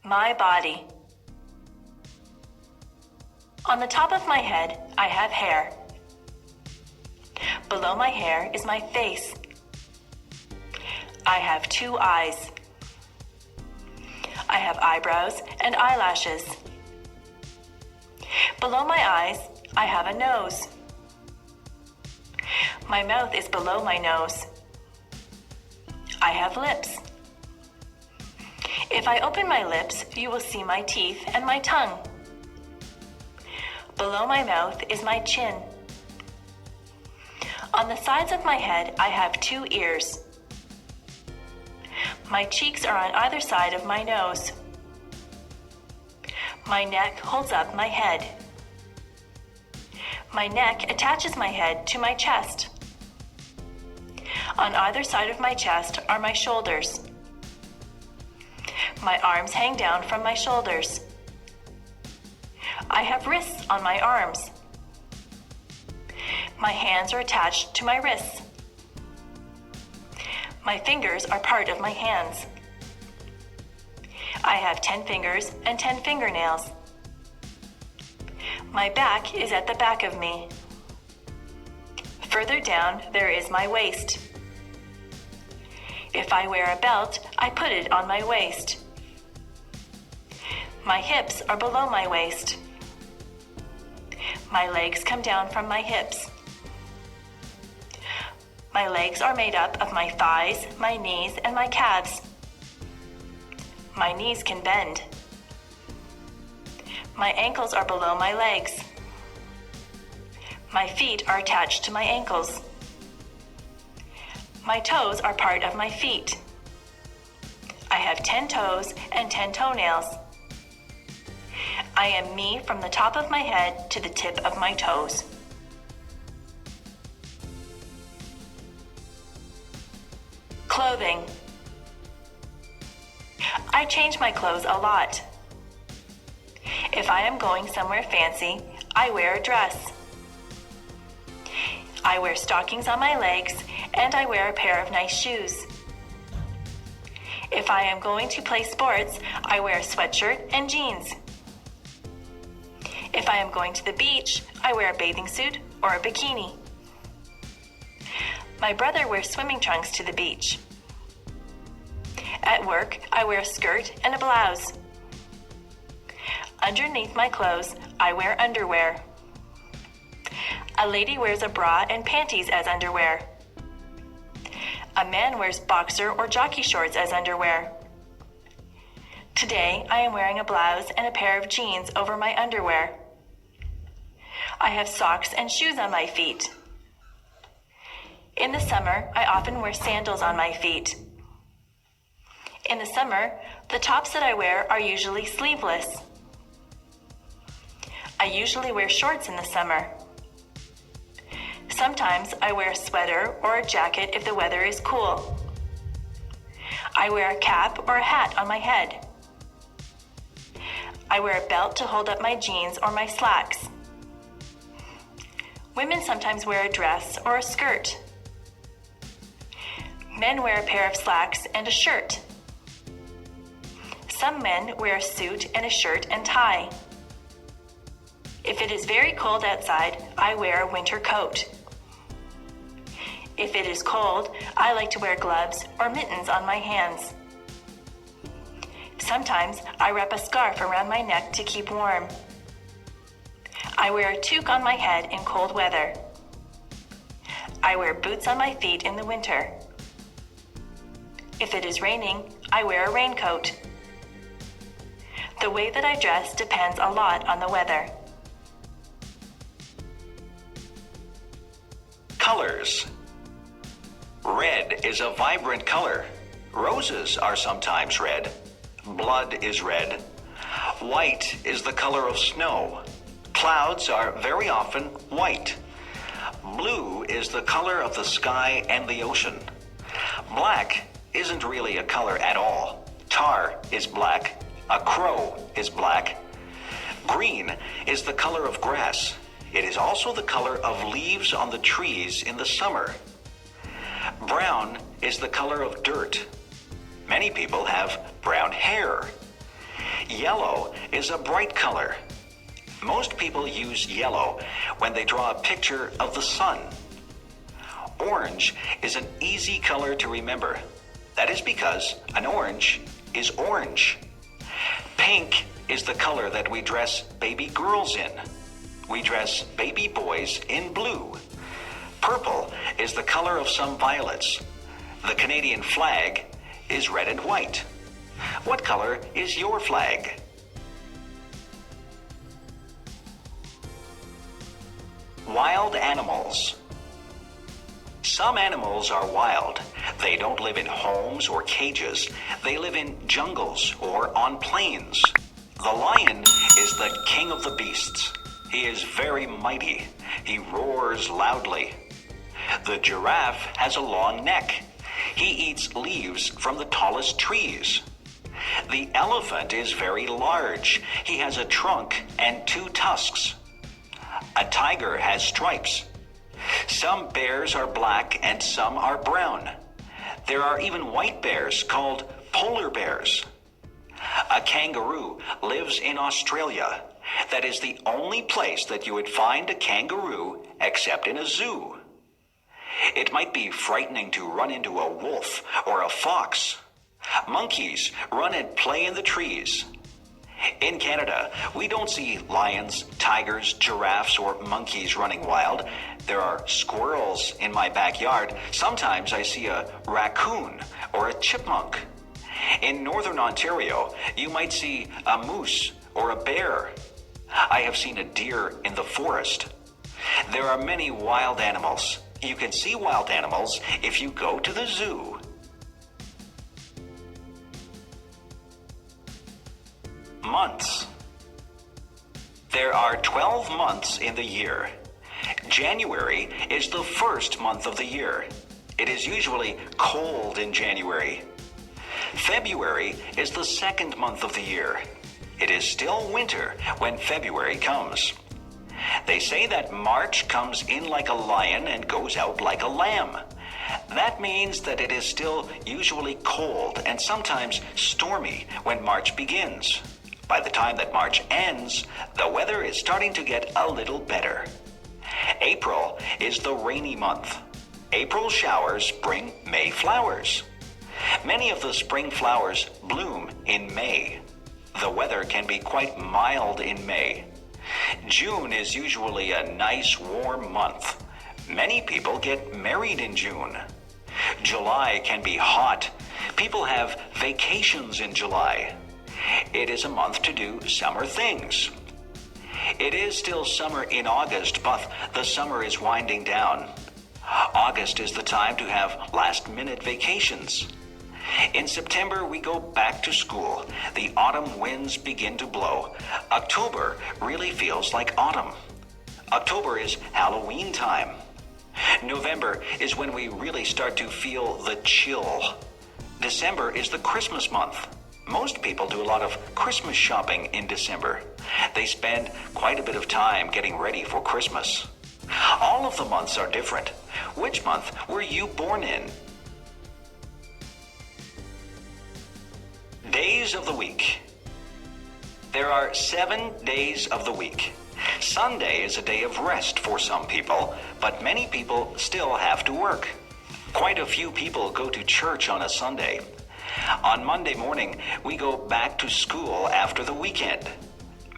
My body. On the top of my head, I have hair. Below my hair is my face. I have 2 eyes. I have eyebrows and eyelashes. Below my eyes, I have a nose. My mouth is below my nose. I have lips. If I open my lips, you will see my teeth and my tongue. Below my mouth is my chin. On the sides of my head, I have 2 ears. My cheeks are on either side of my nose. My neck holds up my head. My neck attaches my head to my chest. On either side of my chest are my shoulders. My arms hang down from my shoulders. I have wrists on my arms. My hands are attached to my wrists. My fingers are part of my hands. I have 10 fingers and 10 fingernails. My back is at the back of me. Further down, there is my waist. If I wear a belt, I put it on my waist. My hips are below my waist. My legs come down from my hips. My legs are made up of my thighs, my knees, and my calves. My knees can bend. My ankles are below my legs. My feet are attached to my ankles. My toes are part of my feet. I have 10 toes and 10 toenails. I am me from the top of my head to the tip of my toes. Clothing. I change my clothes a lot. If I am going somewhere fancy, I wear a dress. I wear stockings on my legs, and I wear a pair of nice shoes. If I am going to play sports, I wear a sweatshirt and jeans. If I am going to the beach, I wear a bathing suit or a bikini. My brother wears swimming trunks to the beach. At work, I wear a skirt and a blouse. Underneath my clothes, I wear underwear. A lady wears a bra and panties as underwear. A man wears boxer or jockey shorts as underwear. Today, I am wearing a blouse and a pair of jeans over my underwear. I have socks and shoes on my feet. In the summer, I often wear sandals on my feet. In the summer, the tops that I wear are usually sleeveless. I usually wear shorts in the summer. Sometimes I wear a sweater or a jacket if the weather is cool. I wear a cap or a hat on my head. I wear a belt to hold up my jeans or my slacks. Women sometimes wear a dress or a skirt. Men wear a pair of slacks and a shirt. Some men wear a suit and a shirt and tie. If it is very cold outside, I wear a winter coat. If it is cold, I like to wear gloves or mittens on my hands. Sometimes I wrap a scarf around my neck to keep warm. I wear a toque on my head in cold weather. I wear boots on my feet in the winter. If it is raining, I wear a raincoat. The way that I dress depends a lot on the weather. Colors. Red is a vibrant color. Roses are sometimes red. Blood is red. White is the color of snow. Clouds are very often white. Blue is the color of the sky and the ocean. Black isn't really a color at all. Tar is black. A crow is black. Green is the color of grass. It is also the color of leaves on the trees in the summer. Brown is the color of dirt. Many people have brown hair. Yellow is a bright color. Most people use yellow when they draw a picture of the sun. Orange is an easy color to remember. That is because an orange is orange. Pink is the color that we dress baby girls in. We dress baby boys in blue. Purple is the color of some violets. The Canadian flag is red and white. What color is your flag? Wild animals. Some animals are wild. They don't live in homes or cages. They live in jungles or on plains. The lion is the king of the beasts. He is very mighty. He roars loudly. The giraffe has a long neck. He eats leaves from the tallest trees. The elephant is very large. He has a trunk and 2 tusks. A tiger has stripes. Some bears are black and some are brown. There are even white bears called polar bears. A kangaroo lives in Australia. That is the only place that you would find a kangaroo except in a zoo. It might be frightening to run into a wolf or a fox. Monkeys run and play in the trees. In Canada, we don't see lions, tigers, giraffes, or monkeys running wild. There are squirrels in my backyard. Sometimes I see a raccoon or a chipmunk. In northern Ontario, you might see a moose or a bear. I have seen a deer in the forest. There are many wild animals. You can see wild animals if you go to the zoo. Months. There are 12 months in the year. January is the first month of the year. It is usually cold in January. February is the second month of the year. It is still winter when February comes. They say that March comes in like a lion and goes out like a lamb. That means that it is still usually cold and sometimes stormy when March begins. By the time that March ends, the weather is starting to get a little better. April is the rainy month. April showers bring May flowers. Many of the spring flowers bloom in May. The weather can be quite mild in May. June is usually a nice warm month. Many people get married in June. July can be hot. People have vacations in July. It is a month to do summer things. It is still summer in August, but the summer is winding down. August is the time to have last-minute vacations. In September, we go back to school. The autumn winds begin to blow. October really feels like autumn. October is Halloween time. November is when we really start to feel the chill. December is the Christmas month. Most people do a lot of Christmas shopping in December. They spend quite a bit of time getting ready for Christmas. All of the months are different. Which month were you born in? Days of the week. There are 7 days of the week. Sunday is a day of rest for some people, but many people still have to work. Quite a few people go to church on a Sunday. On Monday morning, we go back to school after the weekend.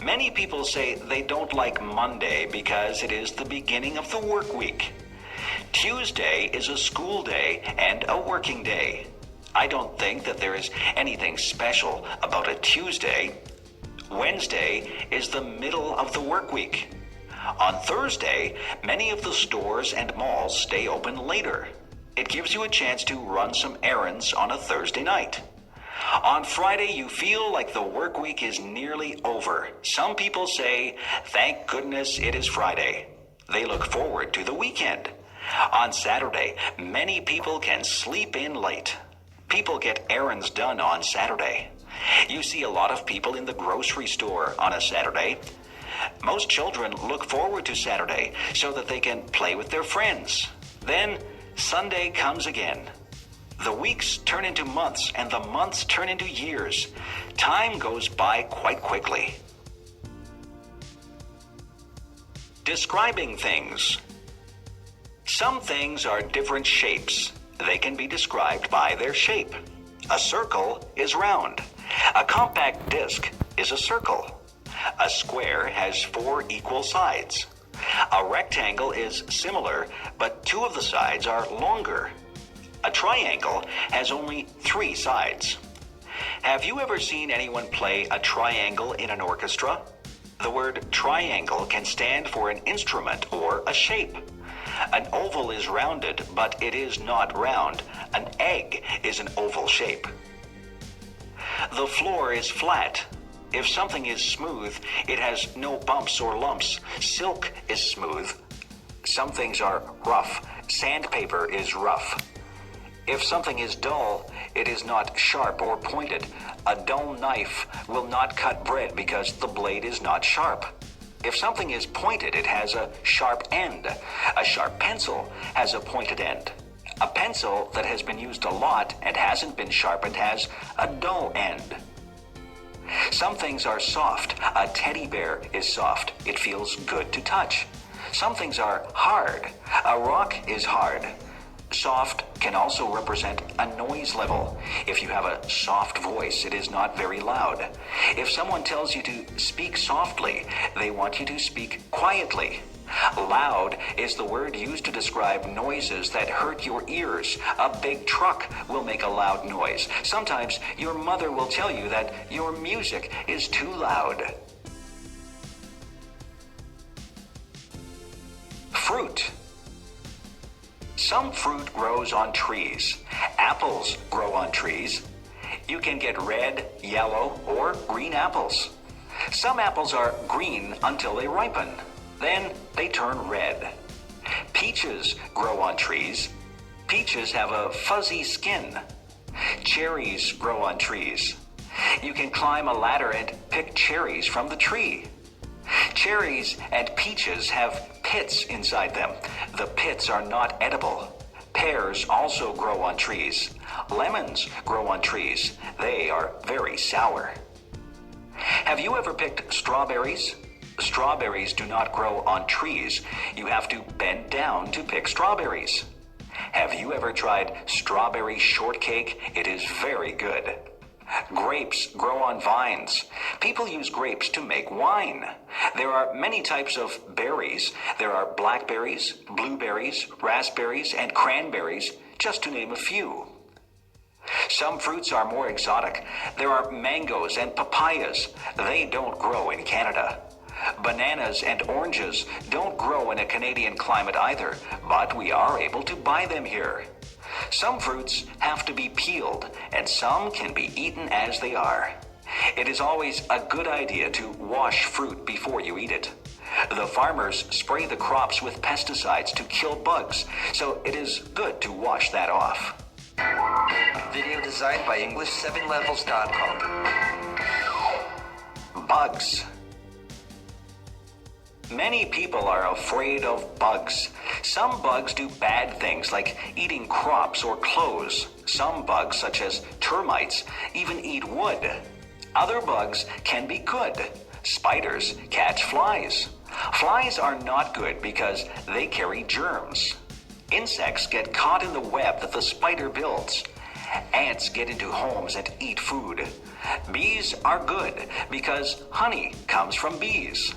Many people say they don't like Monday because it is the beginning of the work week. Tuesday is a school day and a working day. I don't think that there is anything special about a Tuesday. Wednesday is the middle of the work week. On Thursday, many of the stores and malls stay open later. It gives you a chance to run some errands on a Thursday night. On Friday, you feel like the work week is nearly over. Some people say, thank goodness it is Friday. They look forward to the weekend. On Saturday, many people can sleep in late. People get errands done on Saturday. You see a lot of people in the grocery store on a Saturday. Most children look forward to Saturday so that they can play with their friends. Then Sunday comes again. The weeks turn into months, and the months turn into years. Time goes by quite quickly. Describing things. Some things are different shapes. They can be described by their shape. A circle is round. A compact disc is a circle. A square has 4 equal sides. A rectangle is similar, but 2 of the sides are longer. A triangle has only 3 sides. Have you ever seen anyone play a triangle in an orchestra? The word triangle can stand for an instrument or a shape. An oval is rounded, but it is not round. An egg is an oval shape. The floor is flat. If something is smooth, it has no bumps or lumps. Silk is smooth. Some things are rough. Sandpaper is rough. If something is dull, it is not sharp or pointed. A dull knife will not cut bread because the blade is not sharp. If something is pointed, it has a sharp end. A sharp pencil has a pointed end. A pencil that has been used a lot and hasn't been sharpened has a dull end. Some things are soft. A teddy bear is soft. It feels good to touch. Some things are hard. A rock is hard. Soft can also represent a noise level. If you have a soft voice, it is not very loud. If someone tells you to speak softly, they want you to speak quietly. Loud is the word used to describe noises that hurt your ears. A big truck will make a loud noise. Sometimes your mother will tell you that your music is too loud. Fruit. Some fruit grows on trees. Apples grow on trees. You can get red, yellow, or green apples. Some apples are green until they ripen. Then they turn red. Peaches grow on trees. Peaches have a fuzzy skin. Cherries grow on trees. You can climb a ladder and pick cherries from the tree. Cherries and peaches have pits inside them. The pits are not edible. Pears also grow on trees. Lemons grow on trees. They are very sour. Have you ever picked strawberries? Strawberries do not grow on trees. You have to bend down to pick strawberries. Have you ever tried strawberry shortcake? It is very good. Grapes grow on vines. People use grapes to make wine. There are many types of berries. There are blackberries, blueberries, raspberries, and cranberries, just to name a few. Some fruits are more exotic. There are mangoes and papayas. They don't grow in Canada. Bananas and oranges don't grow in a Canadian climate either, but we are able to buy them here. Some fruits have to be peeled, and some can be eaten as they are. It is always a good idea to wash fruit before you eat it. The farmers spray the crops with pesticides to kill bugs, so it is good to wash that off. Video designed by English7levels.com. Bugs. Many people are afraid of bugs. Some bugs do bad things like eating crops or clothes. Some bugs, such as termites, even eat wood. Other bugs can be good. Spiders catch flies. Flies are not good because they carry germs. Insects get caught in the web that the spider builds. Ants get into homes and eat food. Bees are good because honey comes from bees.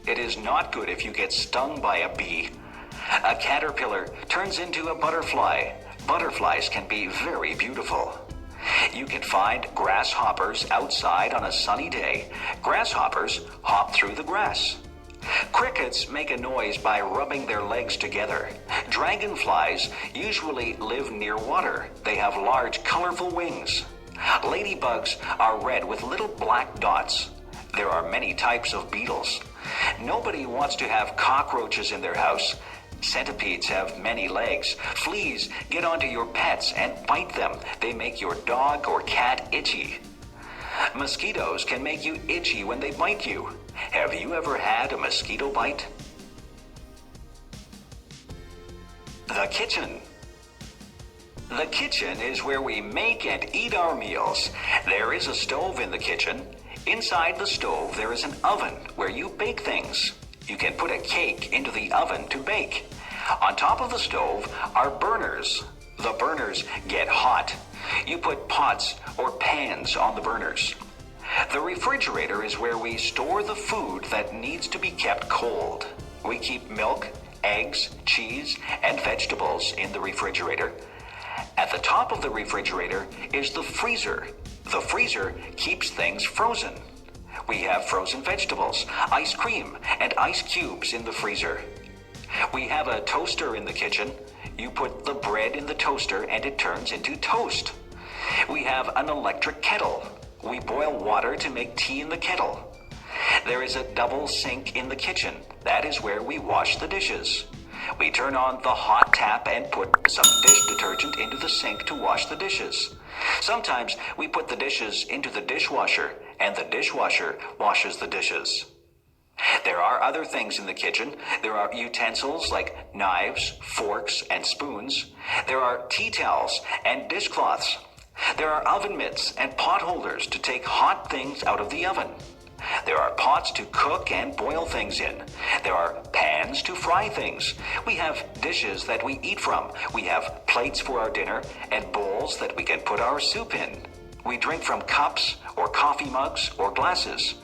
It is not good if you get stung by a bee. A caterpillar turns into a butterfly. Butterflies can be very beautiful. You can find grasshoppers outside on a sunny day. Grasshoppers hop through the grass. Crickets make a noise by rubbing their legs together. Dragonflies usually live near water. They have large, colorful wings. Ladybugs are red with little black dots. There are many types of beetles. Nobody wants to have cockroaches in their house. Centipedes have many legs. Fleas get onto your pets and bite them. They make your dog or cat itchy. Mosquitoes can make you itchy when they bite you. Have you ever had a mosquito bite? The kitchen. The kitchen is where we make and eat our meals. There is a stove in the kitchen. Inside the stove, there is an oven where you bake things. You can put a cake into the oven to bake. On top of the stove are burners. The burners get hot. You put pots or pans on the burners. The refrigerator is where we store the food that needs to be kept cold. We keep milk, eggs, cheese, and vegetables in the refrigerator. At the top of the refrigerator is the freezer. The freezer keeps things frozen. We have frozen vegetables, ice cream, and ice cubes in the freezer. We have a toaster in the kitchen. You put the bread in the toaster and it turns into toast. We have an electric kettle. We boil water to make tea in the kettle. There is a double sink in the kitchen. That is where we wash the dishes. We turn on the hot tap and put some dish detergent into the sink to wash the dishes. Sometimes we put the dishes into the dishwasher and the dishwasher washes the dishes. There are other things in the kitchen. There are utensils like knives, forks, and spoons. There are tea towels and dishcloths. There are oven mitts and pot holders to take hot things out of the oven. There are pots to cook and boil things in. There are pans to fry things. We have dishes that we eat from. We have plates for our dinner and bowls that we can put our soup in. We drink from cups or coffee mugs or glasses.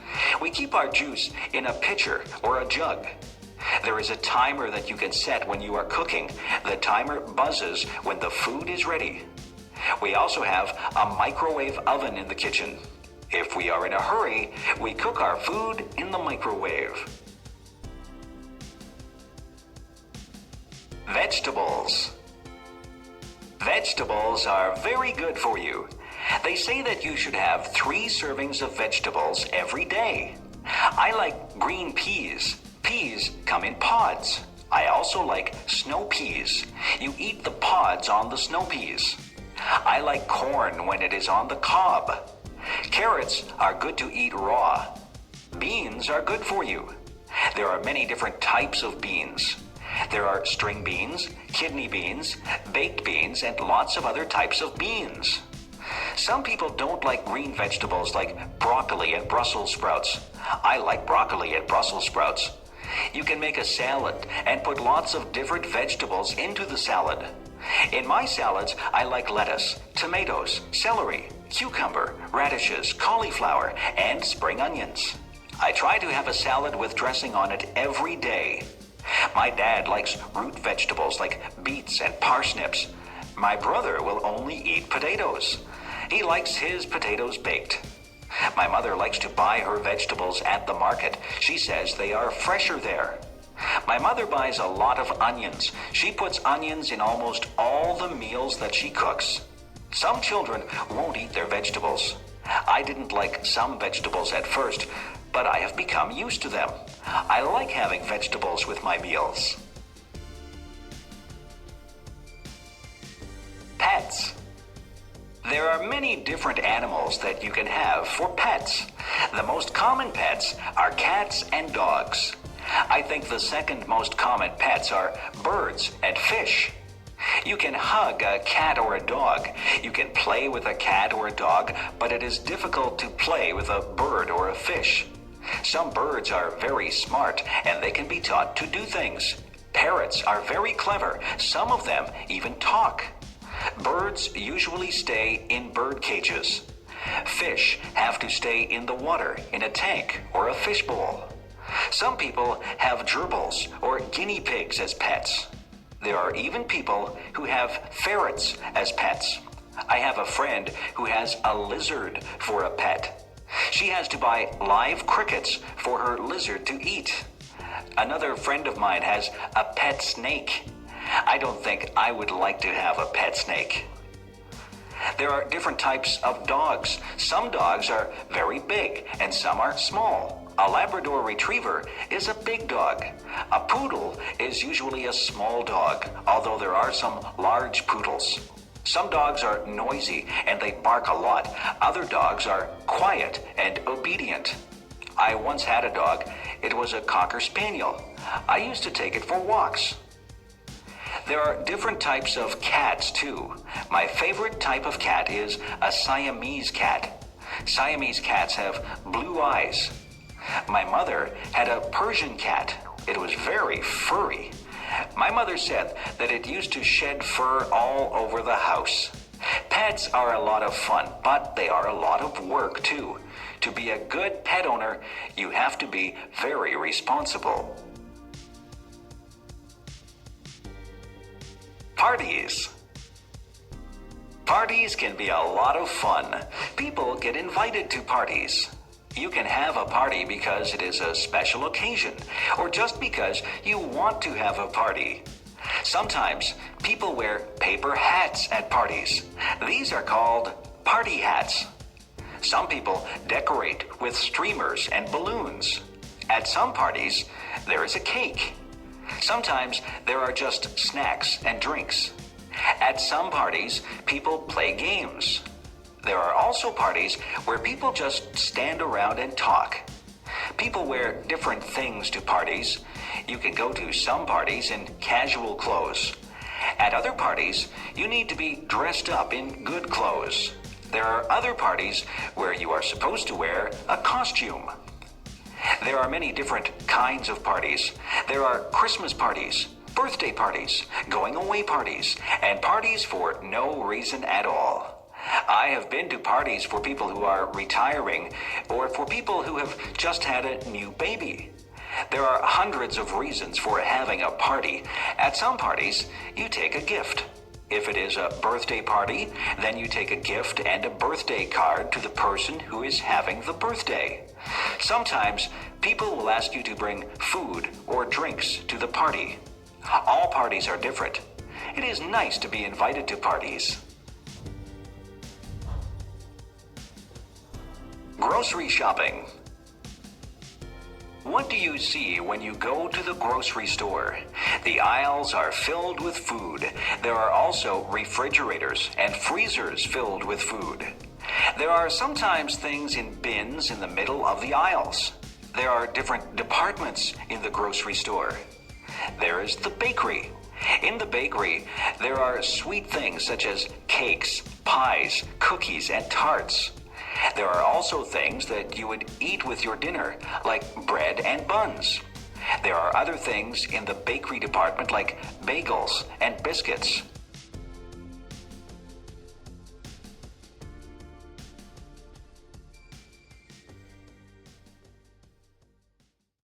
We keep our juice in a pitcher or a jug. There is a timer that you can set when you are cooking. The timer buzzes when the food is ready. We also have a microwave oven in the kitchen. If we are in a hurry, we cook our food in the microwave. Vegetables. Vegetables are very good for you. They say that you should have 3 servings of vegetables every day. I like green peas. Peas come in pods. I also like snow peas. You eat the pods on the snow peas. I like corn when it is on the cob. Carrots are good to eat raw. Beans are good for you. There are many different types of beans. There are string beans, kidney beans, baked beans, and lots of other types of beans. Some people don't like green vegetables like broccoli and Brussels sprouts. I like broccoli and Brussels sprouts. You can make a salad and put lots of different vegetables into the salad. In my salads, I like lettuce, tomatoes, celery, cucumber, radishes, cauliflower, and spring onions. I try to have a salad with dressing on it every day. My dad likes root vegetables like beets and parsnips. My brother will only eat potatoes. He likes his potatoes baked. My mother likes to buy her vegetables at the market. She says they are fresher there. My mother buys a lot of onions. She puts onions in almost all the meals that she cooks. Some children won't eat their vegetables. I didn't like some vegetables at first, but I have become used to them. I like having vegetables with my meals. Pets. There are many different animals that you can have for pets. The most common pets are cats and dogs. I think the second most common pets are birds and fish. You can hug a cat or a dog. You can play with a cat or a dog, but it is difficult to play with a bird or a fish. Some birds are very smart and they can be taught to do things. Parrots are very clever. Some of them even talk. Birds usually stay in bird cages. Fish have to stay in the water in a tank or a fish bowl. Some people have gerbils or guinea pigs as pets. There are even people who have ferrets as pets. I have a friend who has a lizard for a pet. She has to buy live crickets for her lizard to eat. Another friend of mine has a pet snake. I don't think I would like to have a pet snake. There are different types of dogs. Some dogs are very big and some are small. A Labrador Retriever is a big dog. A poodle is usually a small dog, although there are some large poodles. Some dogs are noisy and they bark a lot. Other dogs are quiet and obedient. I once had a dog. It was a Cocker Spaniel. I used to take it for walks. There are different types of cats too. My favorite type of cat is a Siamese cat. Siamese cats have blue eyes. My mother had a Persian cat. It was very furry. My mother said that it used to shed fur all over the house. Pets are a lot of fun, but they are a lot of work too. To be a good pet owner, you have to be very responsible. Parties. Parties can be a lot of fun. People get invited to parties. You can have a party because it is a special occasion, or just because you want to have a party. Sometimes people wear paper hats at parties. These are called party hats. Some people decorate with streamers and balloons. At some parties, there is a cake. Sometimes there are just snacks and drinks. At some parties, people play games. There are also parties where people just stand around and talk. People wear different things to parties. You can go to some parties in casual clothes. At other parties, you need to be dressed up in good clothes. There are other parties where you are supposed to wear a costume. There are many different kinds of parties. There are Christmas parties, birthday parties, going away parties, and parties for no reason at all. I have been to parties for people who are retiring or for people who have just had a new baby. There are hundreds of reasons for having a party. At some parties, you take a gift. If it is a birthday party, then you take a gift and a birthday card to the person who is having the birthday. Sometimes people will ask you to bring food or drinks to the party. All parties are different. It is nice to be invited to parties. Grocery shopping. What do you see when you go to the grocery store? The aisles are filled with food. There are also refrigerators and freezers filled with food. There are sometimes things in bins in the middle of the aisles. There are different departments in the grocery store. There is the bakery. In the bakery, there are sweet things such as cakes, pies, cookies, and tarts. There are also things that you would eat with your dinner, like bread and buns. There are other things in the bakery department like bagels and biscuits.